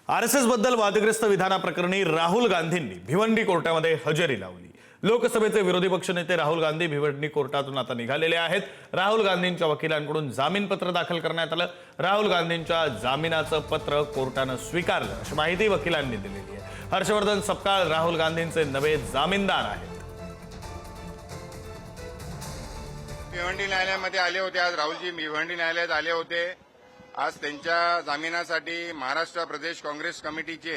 RSS बद्दल वादग्रस्त विधानाप्रकरणी राहुल गांधींनी भिवंडी कोर्टामध्ये हजेरी लावली। लोकसभेचे विरोधी पक्षनेते राहुल गांधी भिवंडी कोर्टातून आता निघालेले आहेत। राहुल गांधींच्या वकिलांकडून जामीनपत्र दाखल करण्यात आलं। राहुल गांधींच्या जामिनाचं पत्र कोर्टानं स्वीकारलं अशी माहिती वकिलांनी दिलेली आहे। हर्षवर्धन सपकाळ राहुल गांधींचे नवे जामीनदार आहेत। भिवंडी न्यायालयामध्ये आले होते। आज राहुलजी भिवंडी न्यायालयात आले होते। आज त्यांच्या जामिनासाठी महाराष्ट्र प्रदेश काँग्रेस कमिटीचे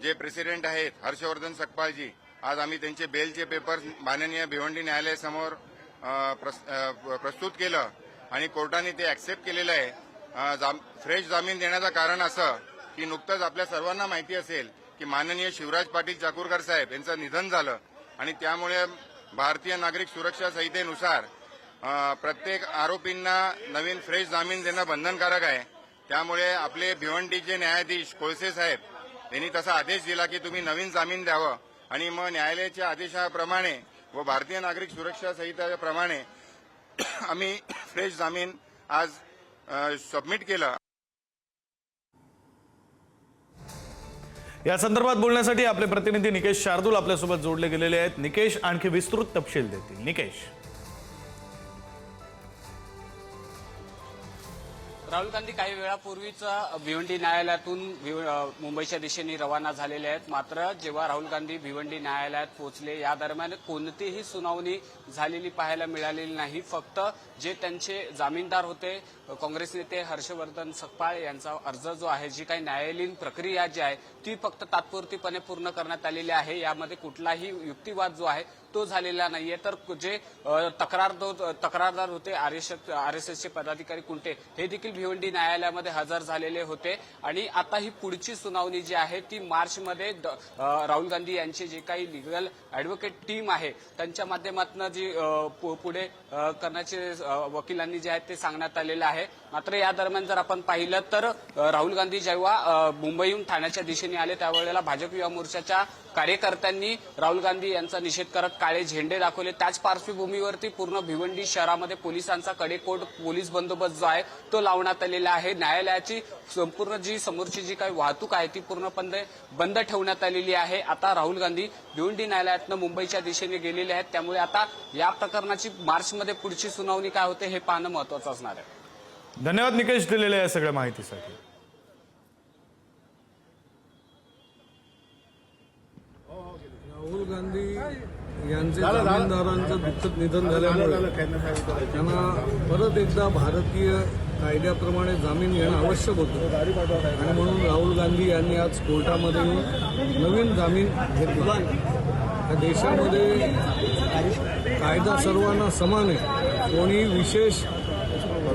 जे प्रेसिडेंट आहेत हर्षवर्धन सकपाळजी, आज आम्ही त्यांचे बेलचे पेपर माननीय भिवंडी न्यायालयासमोर प्रस्तुत केलं आणि कोर्टाने ते ऍक्सेप्ट केलेलं आहे। फ्रेश जामीन देण्याचं कारण असं की नुकतंच आपल्या सर्वांना माहिती असेल की माननीय शिवराज पाटील चाकूरकर साहेब यांचं निधन झालं आणि त्यामुळे भारतीय नागरिक सुरक्षा संहितेनुसार प्रत्येक आरोपींना नवीन फ्रेश जामीन देणं बंधनकारक आहे। त्यामुळे आपले भिवंडीचे न्यायाधीश कोळसे साहेब यांनी तसा आदेश दिला की तुम्ही नवीन जामीन द्यावं आणि मग न्यायालयाच्या आदेशाप्रमाणे व भारतीय नागरिक सुरक्षा संहितेप्रमाणे आम्ही फ्रेश जामीन आज सबमिट केलं। या संदर्भात बोलण्यासाठी आपले प्रतिनिधी निकेश शार्दूल आपल्यासोबत जोडले गेलेले आहेत। निकेश आणखी विस्तृत तपशील देतील। निकेश, राहुल गांधी काही वेळापूर्वीच भिवंडी न्यायालयातून मुंबईच्या दिशेने रवाना झालेले आहेत। मात्र जेव्हा राहुल गांधी भिवंडी न्यायालयात पोहोचले या दरम्यान कोणतीही सुनावणी झालेली पाहायला मिळालेली नाही। फक्त जे त्यांचे जामीनदार होते काँग्रेस नेते हर्षवर्धन सकपाळ यांचा अर्ज जो आहे, जी काही न्यायालयीन प्रक्रिया जी आहे ती फक्त तात्पुरतीपणे पूर्ण करण्यात आलेली आहे। यामध्ये कुठलाही युक्तिवाद जो आहे तो झालेला नाहीये। तर जे तक्रारदार होते आरएसएसचे पदाधिकारी कुंटे हे देखील भिवंडी न्यायालयामध्ये हजर झालेले होते आणि आता ही पुढची सुनावणी जी आहे ती मार्चमध्ये राहुल गांधी यांची जे काही लिगल ऍडव्होकेट टीम आहे त्यांच्या माध्यमातून जी पुढे करण्याचे वकिलांनी जे आहेत ते सांगण्यात आलेलं आहे। मात्र या दरम्यान जर आपण पाहिलं तर राहुल गांधी जेव्हा मुंबईहून ठाण्याच्या दिशेने आले त्यावेळेला भाजप युवा मोर्चाच्या कार्यकर्त्यांनी राहुल गांधी यांचा निषेध करत काळे झेंडे दाखवले। त्याच पार्श्वभूमीवरती पूर्ण भिवंडी शहरामध्ये पोलिसांचा कडेकोट पोलीस बंदोबस्त जो आहे तो लावण्यात आलेला आहे। न्यायालयाची संपूर्ण जी समोरची जी काही वाहतूक आहे ती पूर्णपणे बंद ठेवण्यात आलेली आहे। आता राहुल गांधी भिवंडी न्यायालयातनं मुंबईच्या दिशेने गेलेले आहेत। त्यामुळे आता या प्रकरणाची मार्चमध्ये पुढची सुनावणी काय होते हे पाहणं महत्त्वाचं असणार आहे। धन्यवाद निकेश दिलेल्या या सगळ्या माहितीसाठी। राहुल गांधी यांचे जामीनदारांचं दुःखद निधन झाल्यामुळे त्यांना परत एकदा भारतीय कायद्याप्रमाणे जामीन घेणं आवश्यक होतं आणि म्हणून राहुल गांधी यांनी आज कोर्टामध्ये येऊन नवीन जामीन घेतला। या देशामध्ये कायदा सर्वांना समान आहे, कोणी विशेष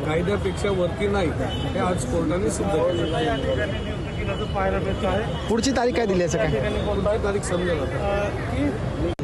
कायद्यापेक्षा वरती नाही, हे आज कोर्टाने सिद्ध केलं। पुढची तारीख काय दिली आहे? पुढची तारीख समजेल आता।